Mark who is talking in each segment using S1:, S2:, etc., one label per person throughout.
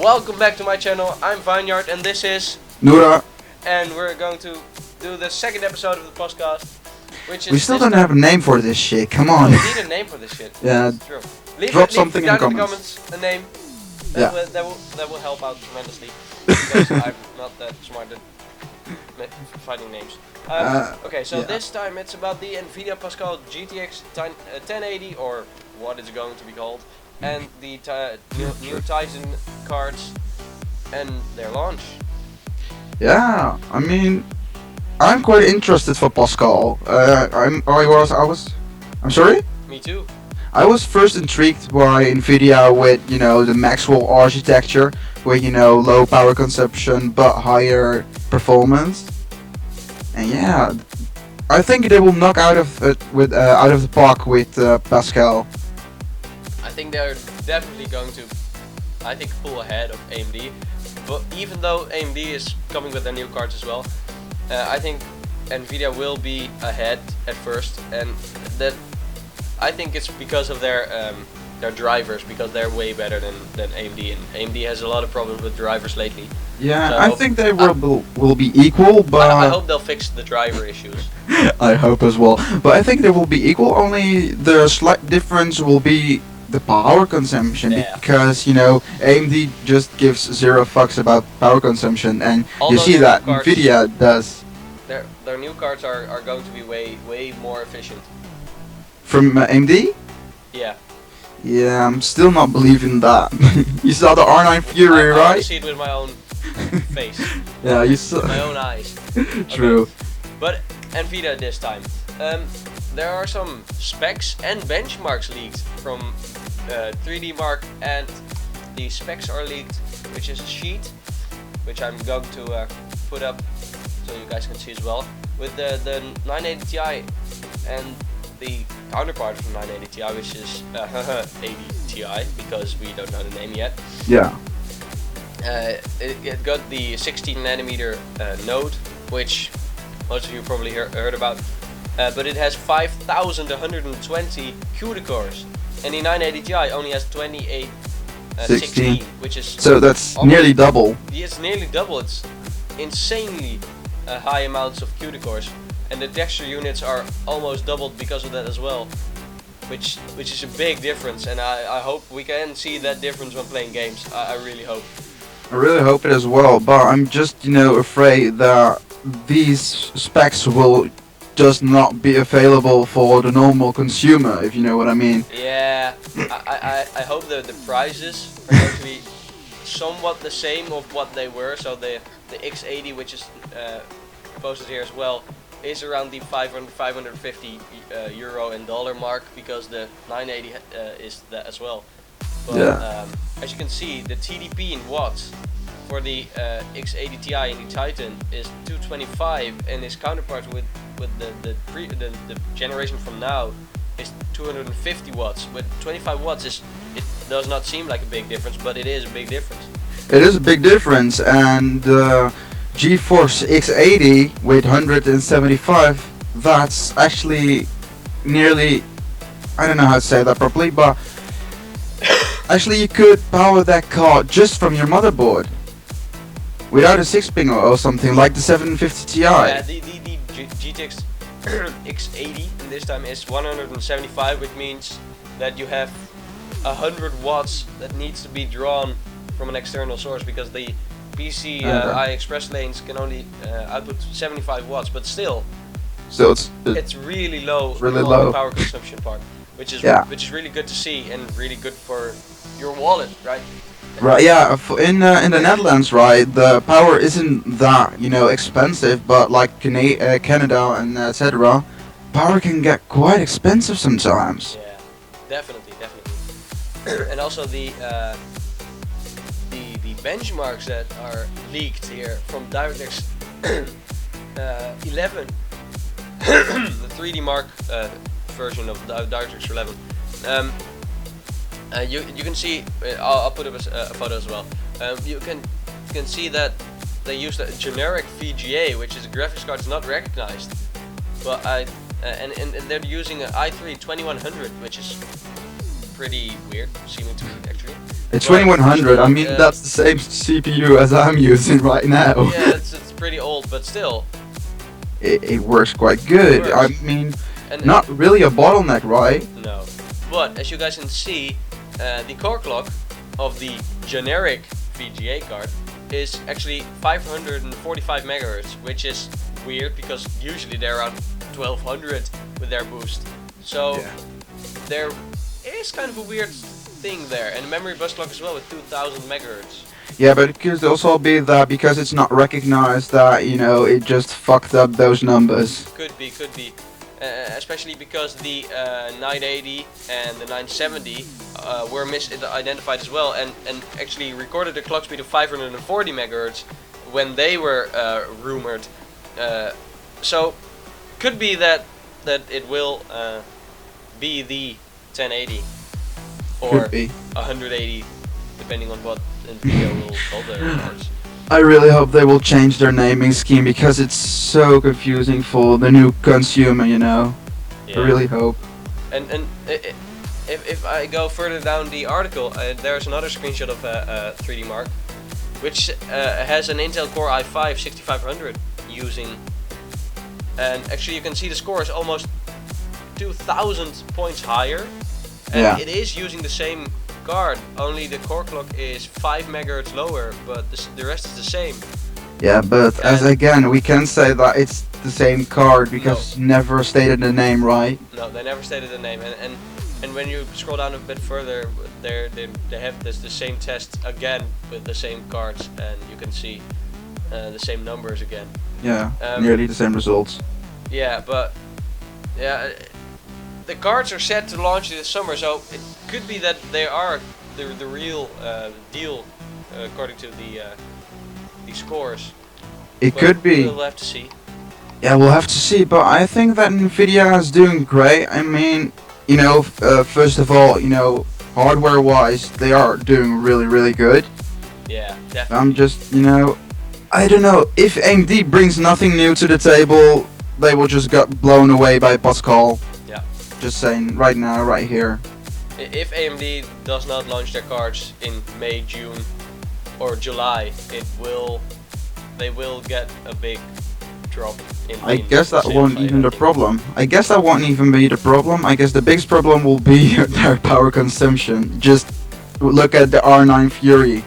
S1: Welcome back to my channel. I'm Vineyard and this is
S2: Nouras.
S1: and we're going to do the second episode of the podcast, which is
S2: We still don't have a name for this shit. Come
S1: No,
S2: on.
S1: we need a name for this shit.
S2: Yeah.
S1: It's true.
S2: Drop something
S1: down
S2: in the
S1: in the
S2: comments.
S1: comments a name.
S2: Yeah.
S1: That will help out tremendously because I'm not that smart at finding names. Okay, so
S2: yeah.
S1: this time it's about the Nvidia Pascal GTX 1080 or what it's going to be called, and the new Titan cards and their launch.
S2: Yeah, I mean, I'm quite interested for Pascal. I'm sorry?
S1: Me too.
S2: I was first intrigued by Nvidia with, the Maxwell architecture, with, low power consumption but higher performance. And yeah, I think they will knock out of it with out of the park with Pascal.
S1: I think they're definitely going to, pull ahead of AMD. But even though AMD is coming with their new cards as well, I think Nvidia will be ahead at first, and that I think it's because of their drivers, because they're way better than AMD, and AMD has a lot of problems with drivers lately.
S2: Yeah,
S1: so
S2: I think they will be equal, but
S1: I hope they'll fix the driver issues.
S2: I hope as well. But I think they will be equal. Only the slight difference will be the power consumption,
S1: Yeah.
S2: because AMD just gives zero fucks about power consumption, and
S1: Although
S2: you see
S1: their
S2: that
S1: new cards-
S2: Nvidia does.
S1: Their new cards are going to be way more efficient.
S2: From AMD.
S1: Yeah.
S2: Yeah, I'm still not believing that. You saw the R9 Fury,
S1: I
S2: right?
S1: see it with my own face,
S2: Yeah, you saw.
S1: my own eyes.
S2: True.
S1: But Nvidia this time. There are some specs and benchmarks leaked from 3D Mark, and the specs are leaked, which is a sheet, which I'm going to put up so you guys can see as well, with the 980 Ti and the counterpart from 980 Ti, which is 80 Ti, because we don't know the name yet.
S2: Yeah.
S1: It got the 16 nanometer node, which most of you probably heard about, but it has 5,120 CUDA cores, and the 980 Ti only has 2816, which is
S2: So that's
S1: almost
S2: nearly double.
S1: It's nearly double. It's insanely high amounts of CUDA cores, and the texture units are almost doubled because of that as well, which is a big difference, and I hope we can see that difference when playing games. I really hope.
S2: I really hope it as well, but I'm just, afraid that these specs will just not be available for the normal consumer, if you know what I mean.
S1: Yeah, I hope the prices are going to be somewhat the same of what they were. So the X80, which is posted here as well, is around the 550 euro and dollar mark, because the 980 is that as well. But
S2: Yeah.
S1: as you can see, the TDP in watts for the X80 Ti and the Titan is 225, and its counterpart with the generation from now is 250 watts. With 25 watts, it does not seem like a big difference, but it is a big difference.
S2: It is a big difference, and GeForce X80 with 175, that's actually nearly, I don't know how to say that properly, but actually you could power that card just from your motherboard without a 6-pin or something like the 750 Ti.
S1: Yeah, the GTX X80 and this time is 175, which means that you have 100 watts that needs to be drawn from an external source, because the PCI Express lanes can only output 75 watts, but still it's really low,
S2: low.
S1: power consumption part, which is really good to see and really good for your wallet, right?
S2: Right, yeah. In the Netherlands, right, the power isn't that expensive, but like Canada and etc., power can get quite expensive sometimes.
S1: Yeah, definitely. And also the benchmarks that are leaked here from DirectX 11, the 3D Mark version of DirectX 11. You can see, I'll put up a photo as well. You can see that they used a generic VGA, which is a graphics card that's not recognized. But and they're using an i3 2100, which is pretty weird, seeming to me actually.
S2: It's
S1: But
S2: 2100. I mean,
S1: uh,
S2: that's the same CPU as I'm using right now.
S1: Yeah, it's pretty old, but still,
S2: It works quite good.
S1: It
S2: I
S1: works.
S2: mean,
S1: and
S2: not really a bottleneck, right?
S1: no. But as you guys can see, the core clock of the generic VGA card is actually 545 megahertz, which is weird because usually they're around 1200 with their boost. So
S2: Yeah.
S1: there is kind of a weird thing there, and the memory bus clock as well with 2000 megahertz.
S2: Yeah, but it could also be that because it's not recognized that, you know, it just fucked up those numbers.
S1: Could be, especially because the 980 and the 970 were misidentified as well, and actually recorded a clock speed of 540 megahertz when they were rumored. So could be that it will be the 1080 or
S2: Could be.
S1: 180, depending on what Nvidia will call their cards.
S2: I really hope they will change their naming scheme because it's so confusing for the new consumer, you know.
S1: Yeah.
S2: I really hope.
S1: And if I go further down the article, there's another screenshot of a 3D Mark, which has an Intel Core i5 6500 using, and actually you can see the score is almost 2000 points higher, and
S2: Yeah.
S1: it is using the same card, only the core clock is 5 megahertz lower, but the rest is the same.
S2: Yeah, but as
S1: And-
S2: again, we can say that it's the same card because never stated the name, right?
S1: No, they never stated the name, and when you scroll down a bit further, they have the same test again with the same cards, and you can see the same numbers again.
S2: Yeah,
S1: Um,
S2: nearly the same results.
S1: Yeah, but yeah, the cards are set to launch this summer, so it could be that they are the real deal according to the scores.
S2: It
S1: But
S2: could be.
S1: We'll have to see.
S2: Yeah, we'll have to see, but I think that Nvidia is doing great. I mean, you know, first of all, you know, hardware-wise, they are doing really, really good.
S1: Yeah, definitely.
S2: I'm just, you know, I don't know, if AMD brings nothing new to the table, they will just get blown away by Pascal.
S1: Yeah.
S2: Just saying, right now, right here.
S1: If AMD does not launch their cards in May, June, or July, they will get a big drop in.
S2: I
S1: in
S2: guess that
S1: sales
S2: won't
S1: rate,
S2: even
S1: I
S2: the
S1: think.
S2: problem. I guess that won't even be the problem. I guess the biggest problem will be their power consumption. Just look at the R9 Fury.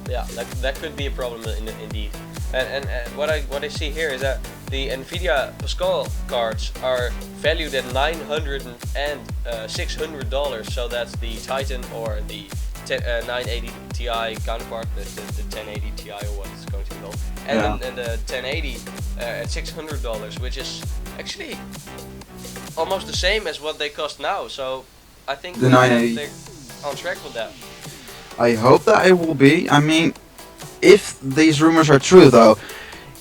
S1: Yeah, that could be a problem indeed. And what I see here is that the Nvidia Pascal cards are valued at $900 and $600. So that's the Titan or the 980 Ti counterpart, the 1080 Ti or what it's going to be called, and
S2: Yeah.
S1: then the 1080 at $600, which is actually almost the same as what they cost now. So I think
S2: The 980.
S1: they're on track with that.
S2: I hope that it will be. I mean, if these rumors are true though,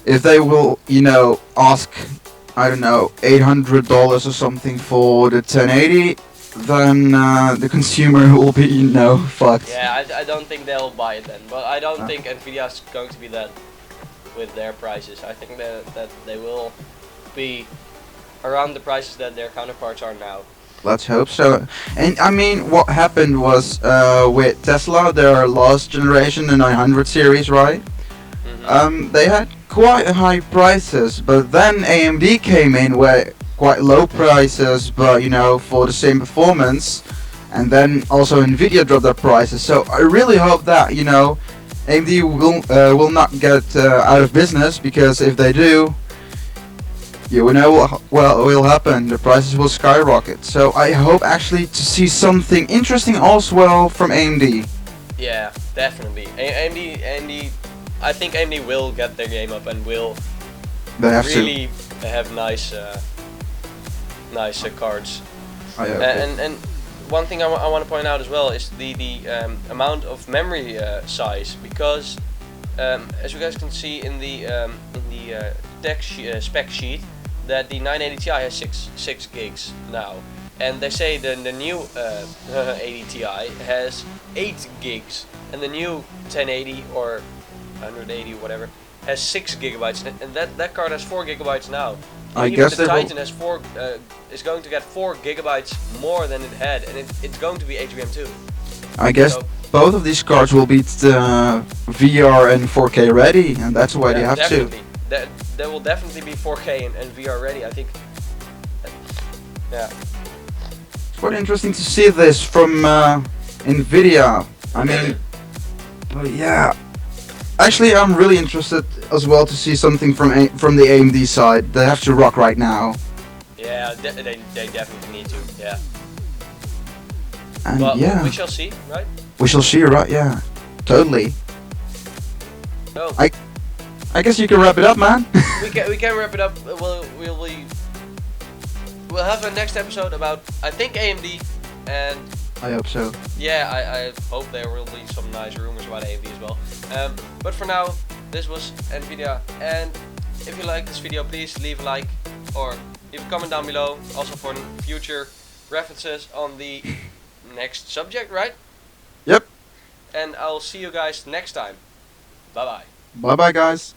S2: if they will, you know, ask, I don't know, $800 or something for the 1080, then the consumer will be, you know, fucked.
S1: Yeah, I don't think they'll buy it then, but I don't
S2: Ah.
S1: think Nvidia is going to be that with their prices. I think that they will be around the prices that their counterparts are now.
S2: Let's hope so. And I mean, what happened was with Tesla, their last generation, the 900 series, right?
S1: Mhm.
S2: They had quite high prices, but then AMD came in with quite low prices, but you know, for the same performance. And then also Nvidia dropped their prices. So I really hope that, you know, AMD will not get out of business, because if they do, you know what will happen. The prices will skyrocket. So I hope actually to see something interesting also well from AMD.
S1: Yeah, definitely. AMD, I think AMD will get their game up and will
S2: They have
S1: really have nice cards.
S2: to. I hope it.
S1: And one thing I want to point out as well is the amount of memory size, because as you guys can see in the spec sheet, that the 980 Ti has 6 gigs now, and they say the new 80 Ti has 8 gigs, and the new 1080 or 180 whatever has 6 gigabytes, and that card has 4 gigabytes now.
S2: I
S1: Even
S2: guess
S1: the
S2: they will.
S1: Titan has is going to get 4 gigabytes more than it had, and it's going to be HBM2.
S2: I guess
S1: So,
S2: both of these cards will be VR and 4K ready, and that's why they
S1: yeah,
S2: have
S1: definitely. That will definitely be 4K and VR ready. I think. Yeah.
S2: It's quite interesting to see this from Nvidia. I mean, oh yeah. Actually, I'm really interested as well to see something from the AMD side. They have to rock right now.
S1: Yeah, they definitely need to. Yeah.
S2: And
S1: But
S2: yeah,
S1: we shall see, right?
S2: we shall see, right? Yeah, totally.
S1: Oh.
S2: I guess you can wrap it up, man.
S1: we can wrap it up. We'll have a next episode about, I think, AMD, and
S2: I hope so.
S1: yeah, I hope there will be some nice rumors about AMD as well. But for now, this was Nvidia, and if you like this video, please leave a like or leave a comment down below, also for future references on the next subject, right?
S2: Yep.
S1: And I'll see you guys next time. Bye bye.
S2: Bye bye, guys.